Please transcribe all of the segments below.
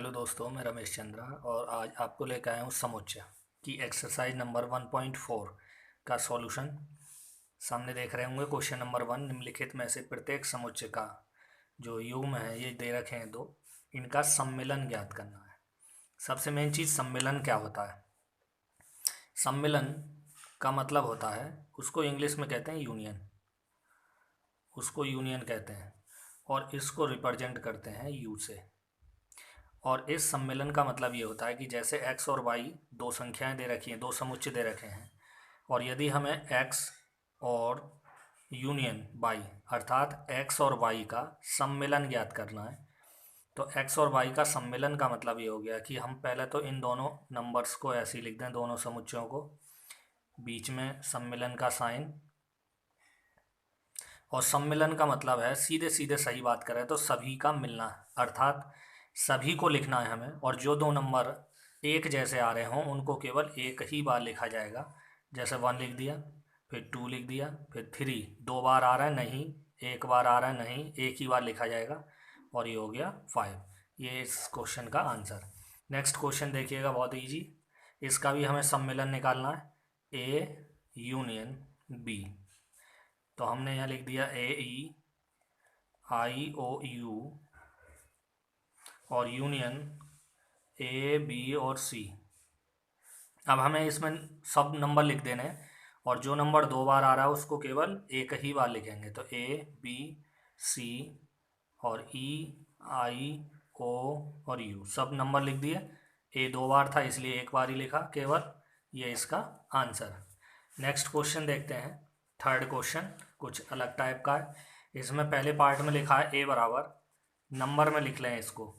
Hello दोस्तों, मैं रमेश चंद्रा और आज आपको लेकर आया हूँ समुच्चय की एक्सरसाइज नंबर 1.4 का सॉल्यूशन। सामने देख रहे होंगे क्वेश्चन नंबर 1। निम्नलिखित में से प्रत्येक समुच्चय का जो युग्म है ये दे रखे हैं दो, इनका सम्मिलन ज्ञात करना है। सबसे मेन चीज़ सम्मिलन क्या होता है। सम्मिलन का मतलब होता है, उसको इंग्लिश में कहते हैं यूनियन, उसको यूनियन कहते हैं और इसको रिप्रेजेंट करते हैं यू से। और इस सम्मेलन का मतलब ये होता है कि जैसे x और y दो संख्याएं दे रखी हैं, दो समुच्चय दे रखे हैं, और यदि हमें x और यूनियन y अर्थात x और y का सम्मेलन ज्ञात करना है, तो x और y का सम्मेलन का मतलब ये हो गया कि हम पहले तो इन दोनों नंबर्स को ऐसे ही लिख दें, दोनों समुच्चयों को, बीच में सम्मेलन का साइन। और सम्मेलन का मतलब है सीधे सीधे सही बात करें तो सभी का मिलना, अर्थात सभी को लिखना है हमें, और जो दो नंबर एक जैसे आ रहे हों उनको केवल एक ही बार लिखा जाएगा। जैसे 1 लिख दिया, फिर 2 लिख दिया, फिर 3 दो बार आ रहा है नहीं, एक बार आ रहा है नहीं, एक ही बार लिखा जाएगा, और ये हो गया 5। ये इस क्वेश्चन का आंसर। नेक्स्ट क्वेश्चन देखिएगा, बहुत ईजी। इसका भी हमें सम्मेलन निकालना है, ए यूनियन बी। तो हमने यहाँ लिख दिया ए ई आई ओ यू और यूनियन ए बी और सी। अब हमें इसमें सब नंबर लिख देने हैं और जो नंबर दो बार आ रहा है उसको केवल एक ही बार लिखेंगे। तो ए बी सी और ई आई ओ और यू सब नंबर लिख दिए। ए दो बार था इसलिए एक बार ही लिखा केवल, ये इसका आंसर। नेक्स्ट क्वेश्चन देखते हैं, थर्ड क्वेश्चन कुछ अलग टाइप का है। इसमें पहले पार्ट में लिखा है ए बराबर, नंबर में लिख लें इसको,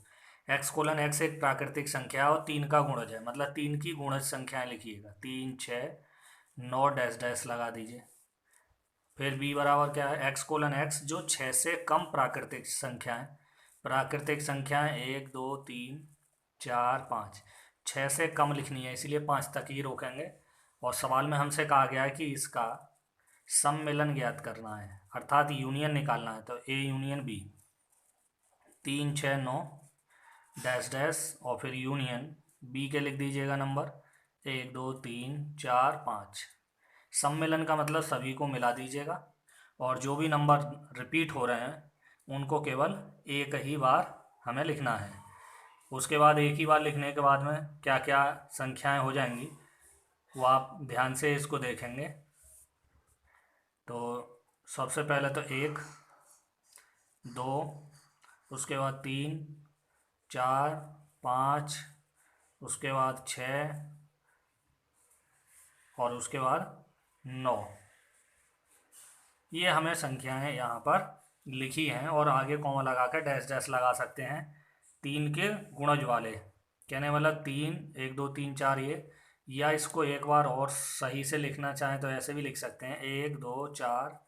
एक्स कोलन एक्स एक प्राकृतिक संख्या और 3 का गुणज है, मतलब 3 की गुणज संख्याएं लिखिएगा, 3 6 9 डैश डैश लगा दीजिए। फिर बी बराबर क्या है, एक्स कोलन एक्स जो 6 से कम प्राकृतिक संख्याएं, प्राकृतिक संख्याएं 1 2 3 4 5, 6 से कम लिखनी है इसीलिए 5 तक ही रोकेंगे। और सवाल में हमसे कहा गया है कि इसका सम्मेलन ज्ञात करना है, अर्थात यूनियन निकालना है। तो A union B, 3 6 9 dash dash और फिर यूनियन बी के लिख दीजिएगा नंबर 1 2 3 4 5। सम्मेलन का मतलब सभी को मिला दीजिएगा और जो भी नंबर रिपीट हो रहे हैं उनको केवल एक ही बार हमें लिखना है। उसके बाद एक ही बार लिखने के बाद में क्या क्या संख्याएं हो जाएंगी वो आप ध्यान से इसको देखेंगे। तो सबसे पहले तो 1 2, उसके बाद 3 4 5, उसके बाद 6 और उसके बाद 9। ये हमें संख्याएं यहाँ पर लिखी हैं और आगे कॉमा लगा कर डैश डैश लगा सकते हैं 3 के गुणज वाले, कहने वाला 3 1 2 3 4 ये, या इसको एक बार और सही से लिखना चाहें तो ऐसे भी लिख सकते हैं 1 2 4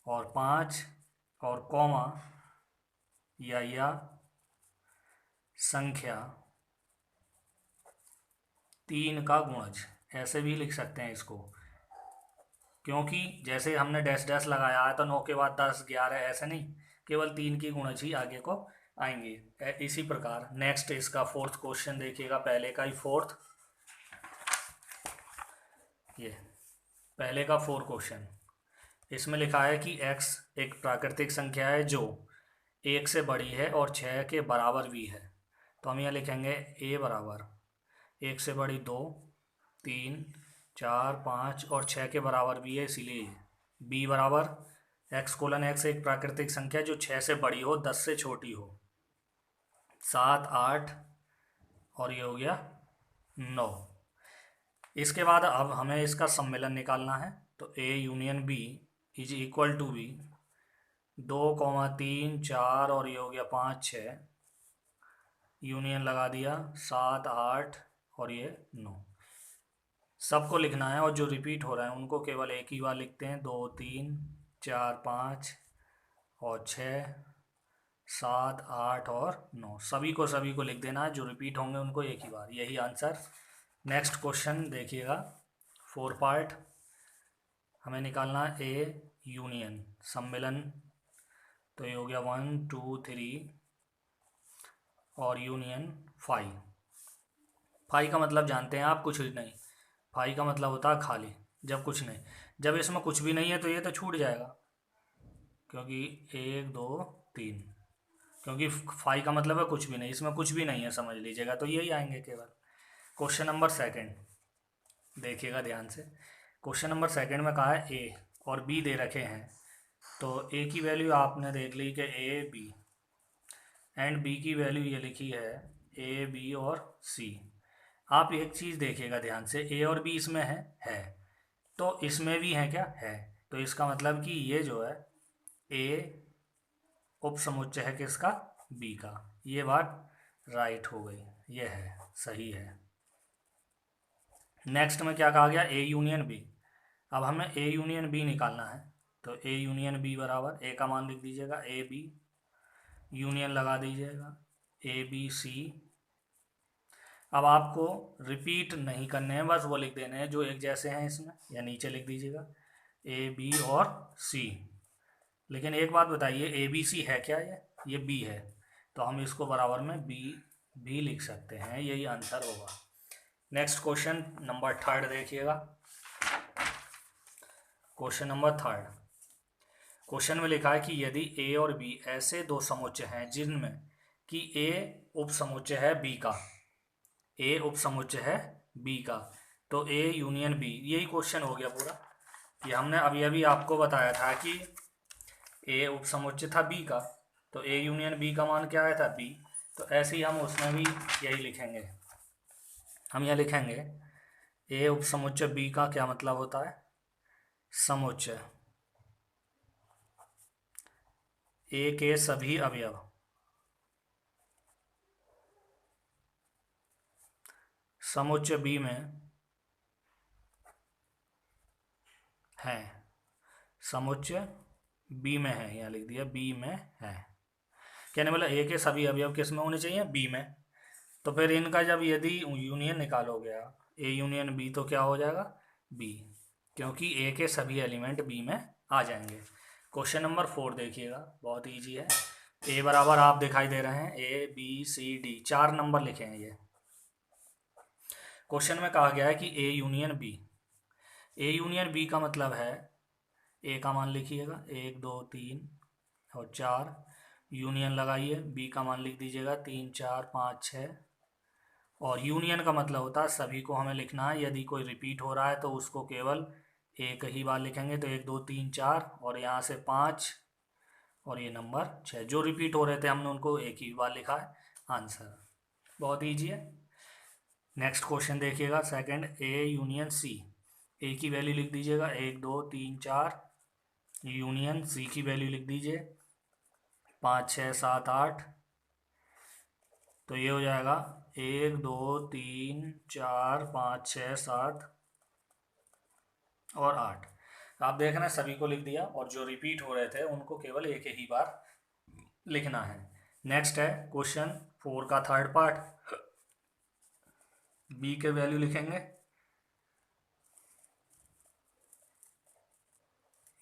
और 5 और कॉमा या संख्या 3 का गुणज, ऐसे भी लिख सकते हैं इसको। क्योंकि जैसे हमने डैश डैश लगाया है तो 9 के बाद 10 11 ऐसे नहीं, केवल 3 की गुणज ही आगे को आएंगे। इसी प्रकार नेक्स्ट इसका फोर्थ क्वेश्चन देखिएगा, पहले का ही फोर्थ, ये पहले का फोर्थ क्वेश्चन। इसमें लिखा है कि x एक प्राकृतिक संख्या है जो 1 से बड़ी है और 6 के बराबर भी है। तो हम यहाँ लिखेंगे a बराबर 1 से बड़ी 2 3 4 5 और 6 के बराबर भी है इसीलिए। b बराबर एक्स कोलन एक्स एक प्राकृतिक संख्या जो 6 से बड़ी हो 10 से छोटी हो, 7 8 और ये हो गया 9। इसके बाद अब हमें इसका सम्मेलन निकालना है। तो a union b is equal to B, 2 3 4 और ये हो गया 5 6, यूनियन लगा दिया 7 8 और ये 9। सबको लिखना है और जो रिपीट हो रहे हैं उनको केवल एक ही बार लिखते हैं, 2 3 4 5 और 6 7 8 और 9, सभी को लिख देना है, जो रिपीट होंगे उनको एक ही बार, यही आंसर। नेक्स्ट क्वेश्चन देखिएगा, 4 पार्ट। हमें निकालना है ए यूनियन सम्मेलन, तो ये हो गया 1 2 3 और यूनियन फाई। फाई का मतलब जानते हैं आप, कुछ नहीं। फाई का मतलब होता है खाली, जब कुछ नहीं। जब इसमें कुछ भी नहीं है तो ये तो छूट जाएगा, क्योंकि एक दो तीन, क्योंकि फाई का मतलब है कुछ भी नहीं, इसमें कुछ भी नहीं है समझ लीजिएगा, तो यही आएंगे केवल। क्वेश्चन नंबर सेकंड देखिएगा ध्यान से। क्वेश्चन नंबर सेकंड में कहा है ए और बी दे रखे हैं, तो ए की वैल्यू आपने देख ली कि ए बी, एंड बी की वैल्यू ये लिखी है ए बी और सी। आप एक चीज़ देखिएगा ध्यान से, ए और बी इसमें है, तो इसमें भी है क्या, है। तो इसका मतलब कि ये जो है ए उप समुच्चय है किसका, बी का। ये बात राइट हो गई, ये है, सही है। नेक्स्ट में क्या कहा गया, ए यूनियन बी। अब हमें ए यूनियन बी निकालना है, तो ए यूनियन बी बराबर ए का मान लिख दीजिएगा ए बी, यूनियन लगा दीजिएगा ए बी सी। अब आपको रिपीट नहीं करने हैं, बस वो लिख देने हैं जो एक जैसे हैं इसमें, या नीचे लिख दीजिएगा ए बी और सी। लेकिन एक बात बताइए, ए बी सी है क्या, ये बी है, तो हम इसको बराबर में बी भी लिख सकते हैं, यही आंसर होगा। नेक्स्ट क्वेश्चन नंबर थर्ड देखिएगा। क्वेश्चन नंबर थर्ड, क्वेश्चन में लिखा है कि यदि ए और बी ऐसे दो समुच्चय हैं जिनमें कि ए उप समुच्चय है बी का, ए उप समुच्चय है बी का, तो ए यूनियन बी, यही क्वेश्चन हो गया पूरा। ये हमने अभी अभी आपको बताया था कि ए उप समुच्चय था बी का, तो ए यूनियन बी का मान क्या आया था, बी। तो ऐसे ही हम उसमें भी यही लिखेंगे, हम यह लिखेंगे ए उप समुच्चय बी का क्या मतलब होता है, समुच्चय ए के सभी अवयव समुच्चय बी में है, समुच्चय बी में है, यहाँ लिख दिया बी में है। कहने वाला ए के सभी अवयव किस में होने चाहिए, बी में। तो फिर इनका जब यदि यूनियन निकालोगे आप, ए यूनियन बी, तो क्या हो जाएगा, बी, क्योंकि ए के सभी एलिमेंट बी में आ जाएंगे। क्वेश्चन नंबर 4 देखिएगा, बहुत इजी है। ए बराबर आप दिखाई दे रहे हैं A B C D, 4 number लिखे हैं ये। क्वेश्चन में कहा गया है कि A union B, A union B का मतलब है ए का मान लिखिएगा 1 2 3 और 4, यूनियन लगाइए, बी का मान लिख दीजिएगा 3 4 5 6, और यूनियन का मतलब होता है सभी को हमें लिखना है, यदि कोई रिपीट हो रहा है तो उसको केवल एक ही बार लिखेंगे, तो 1 2 3 4 और यहाँ से 5 और ये नंबर 6, जो रिपीट हो रहे थे हमने उनको एक ही बार लिखा है, आंसर। बहुत ईजी है। नेक्स्ट क्वेश्चन देखिएगा सेकंड, ए यूनियन सी। ए की वैल्यू लिख दीजिएगा 1 2 3 4, यूनियन सी की वैल्यू लिख दीजिए 5 6 7 8, तो ये हो जाएगा 1 2 3 4 5 6 7 और 8। आप देख रहे हैं सभी को लिख दिया, और जो रिपीट हो रहे थे उनको केवल एक ही बार लिखना है। नेक्स्ट है क्वेश्चन 4 का थर्ड पार्ट, बी के वैल्यू लिखेंगे,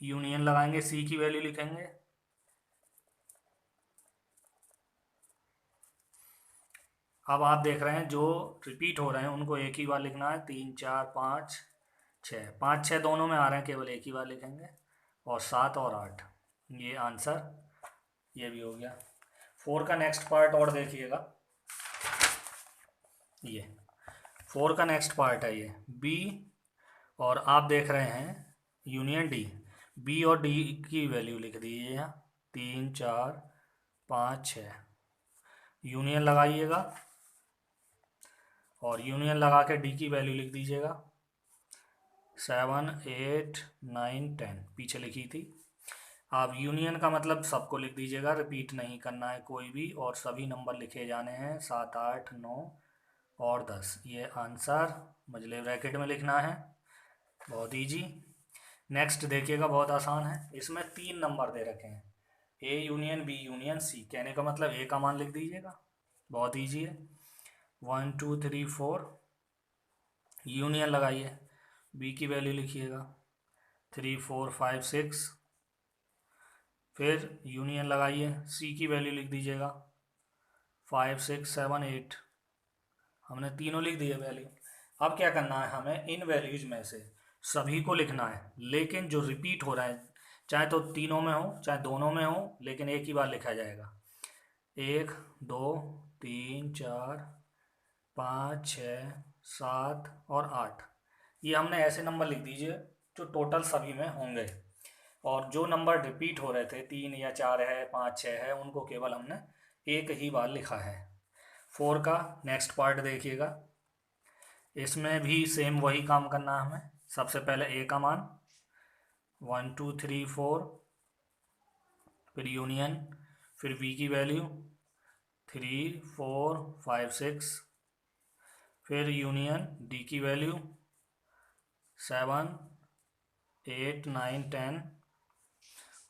यूनियन लगाएंगे, सी की वैल्यू लिखेंगे, अब आप देख रहे हैं जो रिपीट हो रहे हैं उनको एक ही बार लिखना है, 3 4 5 6, 5 6 दोनों में आ रहे हैं, केवल एक ही बार लिखेंगे, और 7 और 8, ये आंसर, ये भी हो गया। 4 का नेक्स्ट पार्ट और देखिएगा, ये 4 का नेक्स्ट पार्ट है ये बी, और आप देख रहे हैं यूनियन डी, बी और डी की वैल्यू लिख दीजिए यहाँ 3 4 5 6, यूनियन लगाइएगा, और यूनियन लगा के डी की वैल्यू लिख दीजिएगा 7 8 9 10, पीछे लिखी थी। आप यूनियन का मतलब सबको लिख दीजिएगा, रिपीट नहीं करना है कोई भी, और सभी नंबर लिखे जाने हैं 7 8 9 और 10, ये आंसर मझले ब्रैकेट में लिखना है, बहुत इजी। नेक्स्ट देखिएगा, बहुत आसान है, इसमें 3 नंबर दे रखे हैं, A union B union C, कहने का मतलब ए का मान लिख दीजिएगा, बहुत इजी है, 1 2 3 4, यूनियन लगाइए, बी की वैल्यू लिखिएगा 3 4 5 6, फिर यूनियन लगाइए, सी की वैल्यू लिख दीजिएगा 5 6 7 8, हमने तीनों लिख दिए वैल्यू। अब क्या करना है, हमें इन वैल्यूज में से सभी को लिखना है, लेकिन जो रिपीट हो रहा है, चाहे तो तीनों में हो चाहे दोनों में हो, लेकिन एक ही बार लिखा जाएगा। 1 2 3 4 5 6 7 और 8, ये हमने ऐसे नंबर लिख दीजिए जो टोटल सभी में होंगे। और जो नंबर रिपीट हो रहे थे 3 या 4 है 5 6 है, उनको केवल हमने एक ही बार लिखा है। 4 का नेक्स्ट पार्ट देखिएगा, इसमें भी सेम वही काम करना है हमें। सबसे पहले ए का मान 1 2 3 4, फिर यूनियन, फिर बी की वैल्यू 3 4 5 6, फिर यूनियन डी की वैल्यू 7 8 9 10,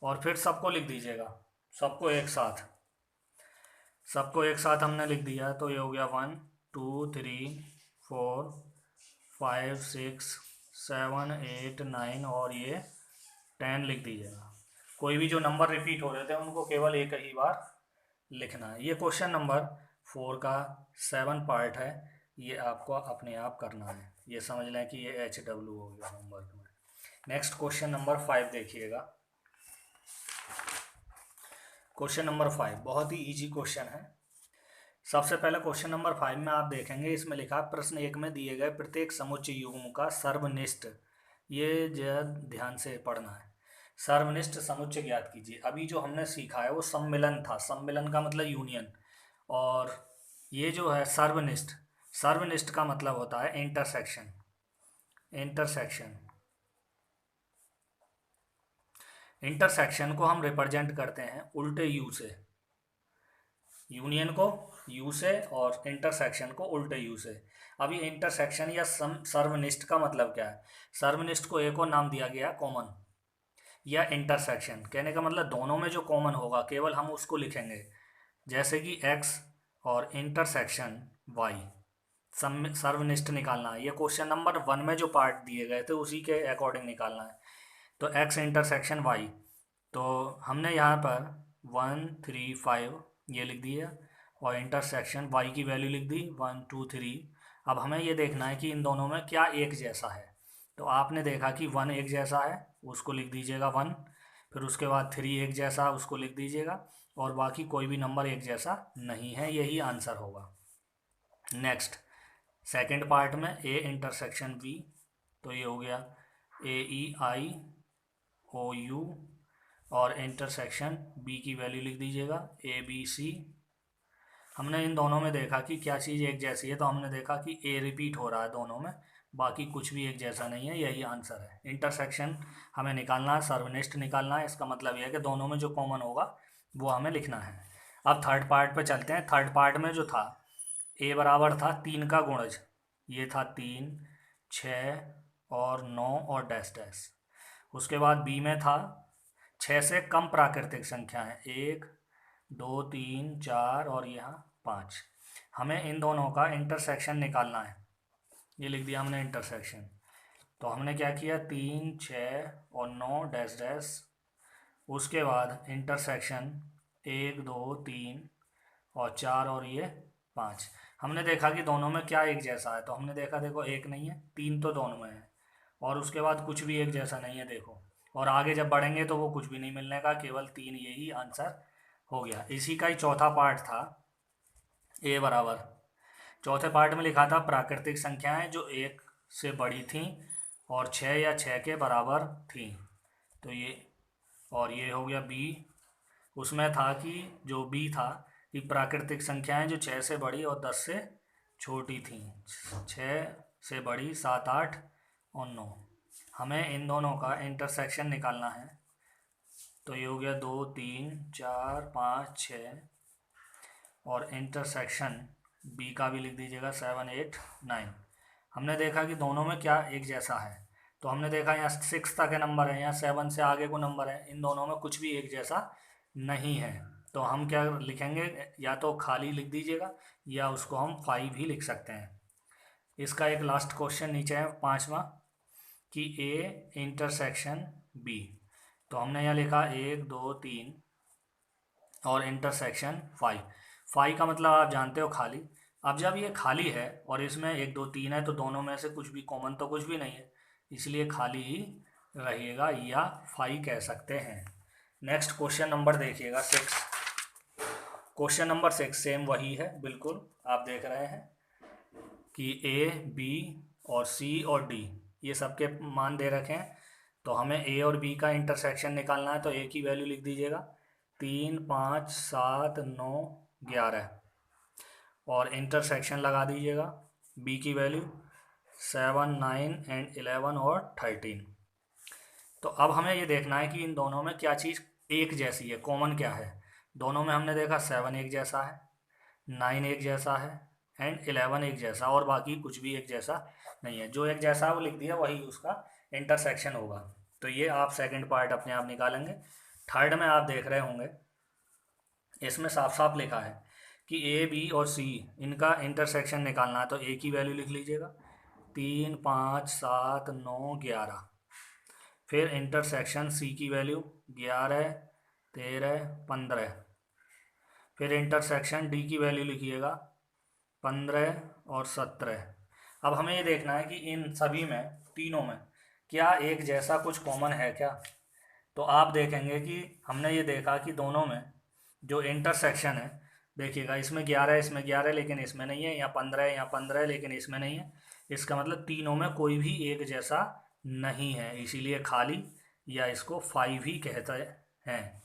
और फिर सबको लिख दीजिएगा, सबको एक साथ। सबको एक साथ हमने लिख दिया तो ये हो गया 1 2 3 4 5 6 7 8 9 और ये 10 लिख दीजिएगा। कोई भी जो नंबर रिपीट हो रहे थे उनको केवल एक ही बार लिखना है। ये क्वेश्चन नंबर 4 का 7 पार्ट है, ये आपको अपने आप करना है। ये समझ लें कि ये HW हो गया होमवर्क में। नेक्स्ट क्वेश्चन नंबर 5 देखिएगा। क्वेश्चन नंबर 5 बहुत ही इजी क्वेश्चन है। सबसे पहले क्वेश्चन नंबर 5 में आप देखेंगे, इसमें लिखा प्रश्न 1 में दिए गए प्रत्येक समुच्चय युग्म का सर्वनिष्ठ, ये ध्यान से पढ़ना है, सर्वनिष्ठ समुच्चय ज्ञात कीजिए। अभी जो हमने सीखा है वो सम्मिलन था, सम्मिलन का मतलब यूनियन, और ये जो है सर्वनिष्ठ, सर्वनिष्ठ का मतलब होता है इंटरसेक्शन। इंटरसेक्शन, इंटरसेक्शन को हम रिप्रेजेंट करते हैं उल्टे यू से, यूनियन को यू से और इंटरसेक्शन को उल्टे यू से। अब ये इंटरसेक्शन या सर्वनिष्ठ का मतलब क्या है? सर्वनिष्ठ को एक और नाम दिया गया कॉमन, या इंटरसेक्शन कहने का मतलब दोनों में जो कॉमन होगा केवल हम उसको लिखेंगे, जैसे कि x और इंटरसेक्शन y। सर्वनिष्ठ निकालना है, ये क्वेश्चन नंबर 1 में जो पार्ट दिए गए थे उसी के अकॉर्डिंग निकालना है। तो x इंटरसेक्शन y, तो हमने यहाँ पर 1 3 5 ये लिख दिया, और इंटरसेक्शन y की वैल्यू लिख दी 1 2 3। अब हमें ये देखना है कि इन दोनों में क्या एक जैसा है। तो आपने देखा कि 1 एक जैसा है, उसको लिख दीजिएगा 1, फिर उसके बाद 3 एक जैसा, उसको लिख दीजिएगा, और बाकी कोई भी नंबर एक जैसा नहीं है, यही आंसर होगा। नेक्स्ट सेकंड पार्ट में a इंटरसेक्शन b, तो ये हो गया AEIOU, और इंटरसेक्शन b की वैल्यू लिख दीजिएगा ABC। हमने इन दोनों में देखा कि क्या चीज़ एक जैसी है, तो हमने देखा कि a रिपीट हो रहा है दोनों में, बाकी कुछ भी एक जैसा नहीं है, यही आंसर है। इंटरसेक्शन हमें निकालना है, सर्वनिष्ठ निकालना है, इसका मतलब यह है कि दोनों में जो कॉमन होगा वो हमें लिखना है। अब थर्ड पार्ट पे चलते हैं। थर्ड पार्ट में जो था a बराबर था 3 का गुणज, ये था 3 6 और 9 और डैश डैश। उसके बाद b में था 6 से कम प्राकृतिक संख्या है, 1 2 3 4 और यहाँ 5। हमें इन दोनों का इंटरसेक्शन निकालना है, ये लिख दिया हमने इंटरसेक्शन। तो हमने क्या किया, 3 6 और 9 डैश डैश, उसके बाद इंटरसेक्शन 1 2 3 और 4 और ये 5। हमने देखा कि दोनों में क्या एक जैसा है, तो हमने देखा देखो एक नहीं है, 3 तो दोनों में है, और उसके बाद कुछ भी एक जैसा नहीं है देखो, और आगे जब बढ़ेंगे तो वो कुछ भी नहीं मिलने का, केवल 3 यही आंसर हो गया। इसी का ही चौथा पार्ट था a बराबर, चौथे पार्ट में लिखा था प्राकृतिक संख्याएं जो 1 से बड़ी थीं और 6 या 6 के बराबर थीं, तो ये, और ये हो गया b। उसमें था कि जो b था कि प्राकृतिक संख्याएं जो 6 से बड़ी और 10 से छोटी थीं, 6 से बड़ी 7 8 और 9। हमें इन दोनों का इंटरसेक्शन निकालना है, तो ये हो गया 2 3 4 5 6, और इंटरसेक्शन b का भी लिख दीजिएगा 7 8 9। हमने देखा कि दोनों में क्या एक जैसा है, तो हमने देखा यहाँ 6 तक के नंबर है, यहाँ 7 से आगे को नंबर है, इन दोनों में कुछ भी एक जैसा नहीं है। तो हम क्या लिखेंगे, या तो खाली लिख दीजिएगा या उसको हम 5 ही लिख सकते हैं। इसका एक लास्ट क्वेश्चन नीचे है 5वां, कि a इंटरसेक्शन b, तो हमने यहाँ लिखा 1 2 3 और इंटरसेक्शन 5। 5 का मतलब आप जानते हो खाली, अब जब ये खाली है और इसमें 1 2 3 है तो दोनों में से कुछ भी कॉमन तो कुछ भी नहीं है, इसलिए खाली ही रहेगा या फाई कह सकते हैं। नेक्स्ट क्वेश्चन नंबर देखिएगा 6। क्वेश्चन नंबर 6 सेम वही है बिल्कुल, आप देख रहे हैं कि ए बी और सी और डी ये सबके मान दे रखे हैं। तो हमें ए और बी का इंटरसेक्शन निकालना है, तो ए की वैल्यू लिख दीजिएगा 3 5 7 9 11 और इंटरसेक्शन लगा दीजिएगा बी की वैल्यू 7 9 एंड 11 और 13। तो अब हमें ये देखना है कि इन दोनों में क्या चीज़ एक जैसी है, कॉमन क्या है। दोनों में हमने देखा 7 एक जैसा है, 9 एक जैसा है एंड 11 एक जैसा, और बाकी कुछ भी एक जैसा नहीं है। जो एक जैसा है वो लिख दिया, वही उसका इंटरसेक्शन होगा। तो ये आप सेकंड पार्ट अपने आप निकालेंगे। थर्ड में आप देख रहे होंगे इसमें साफ साफ लिखा है कि ए बी और सी इनका इंटरसेक्शन निकालना है, तो ए की वैल्यू लिख लीजिएगा 3 5 7 9 11। फिर इंटरसेक्शन सी की वैल्यू 11 13 15। फिर इंटरसेक्शन डी की वैल्यू लिखिएगा 15 और 17। अब हमें ये देखना है कि इन सभी में, तीनों में क्या एक जैसा कुछ कॉमन है क्या। तो आप देखेंगे कि हमने ये देखा कि दोनों में जो इंटरसेक्शन है, देखिएगा इसमें 11 इसमें 11 लेकिन इसमें नहीं है, या 15 या 15 लेकिन इसमें नहीं है। इसका मतलब तीनों में कोई भी एक जैसा नहीं है, इसीलिए खाली या इसको 5 ही कहते हैं।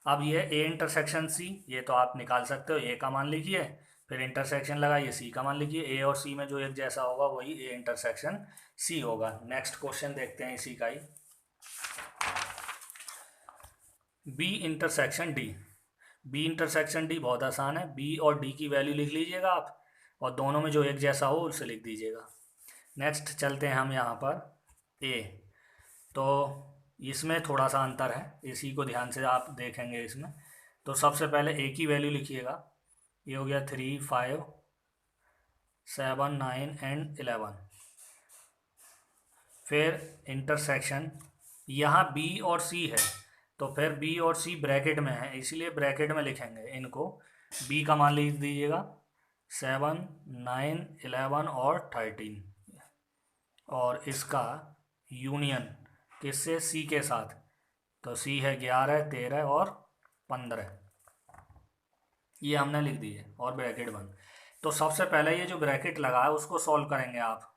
अब ये ए इंटरसेक्शन सी, ये तो आप निकाल सकते हो, ए का मान लिखिए, फिर इंटरसेक्शन लगाइए सी का मान लिखिए। ए और सी में जो एक जैसा होगा वही ए इंटरसेक्शन सी होगा। नेक्स्ट क्वेश्चन देखते हैं इसी का ही, B intersection D. B intersection D बहुत आसान है, बी और डी की वैल्यू लिख लीजिएगा आप, और दोनों में जो एक जैसा हो उसे लिख दीजिएगा। नेक्स्ट चलते हैं हम यहाँ पर ए। तो इसमें थोड़ा सा अंतर है, इसी को ध्यान से आप देखेंगे इसमें। तो सबसे पहले ए की वैल्यू लिखिएगा, ये हो गया 3 5 7 9 एंड 11। फिर इंटरसेक्शन, यहाँ बी और सी है, तो फिर बी और सी ब्रैकेट में है, इसलिए ब्रैकेट में लिखेंगे इनको। बी का मान लिख दीजिएगा 7 9 11 और 13, और इसका यूनियन किससे, सी के साथ। तो सी है 11 13 और 15, ये हमने लिख दिए और ब्रैकेट बंद। तो सबसे पहले ये जो ब्रैकेट लगा है उसको सॉल्व करेंगे आप।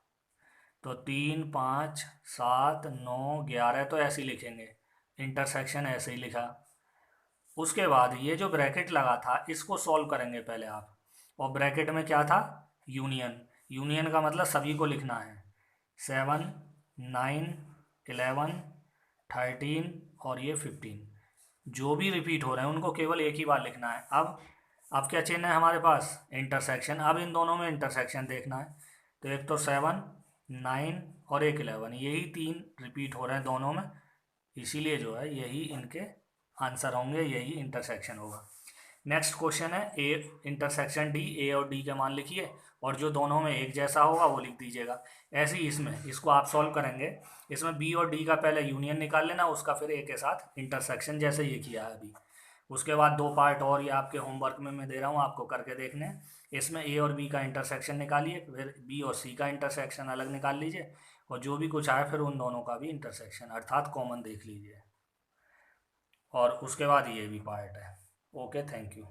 तो 3 5 7 9 11 तो ऐसे ही लिखेंगे, इंटरसेक्शन ऐसे ही लिखा। उसके बाद ये जो ब्रैकेट लगा था इसको सॉल्व करेंगे पहले आप, और ब्रैकेट में क्या था, यूनियन। यूनियन का मतलब सभी को लिखना है, 7 9 11 13 और ये 15, जो भी रिपीट हो रहे हैं उनको केवल एक ही बार लिखना है। अब क्या चिन्ह है हमारे पास, इंटरसेक्शन। अब इन दोनों में इंटरसेक्शन देखना है, तो एक तो 7 9 और एक 11, यही 3 रिपीट हो रहे हैं दोनों में, इसीलिए जो है यही इनके आंसर होंगे, यही इंटरसेक्शन होगा। नेक्स्ट क्वेश्चन है ए इंटरसेक्शन डी। ए और डी के मान लिखिए, और जो दोनों में एक जैसा होगा वो लिख दीजिएगा। ऐसे ही इसमें, इसको आप सॉल्व करेंगे, इसमें बी और डी का पहले यूनियन निकाल लेना, उसका फिर ए के साथ इंटरसेक्शन, जैसे ये किया है अभी। उसके बाद 2 पार्ट और ये आपके होमवर्क में मैं दे रहा हूँ, आपको करके देखने। इसमें ए और बी का इंटरसेक्शन निकालिए, फिर बी और सी का इंटरसेक्शन अलग निकाल लीजिए, और जो भी कुछ आए फिर उन दोनों का भी इंटरसेक्शन अर्थात कॉमन देख लीजिए, और उसके बाद ये भी पार्ट है। Okay, thank you.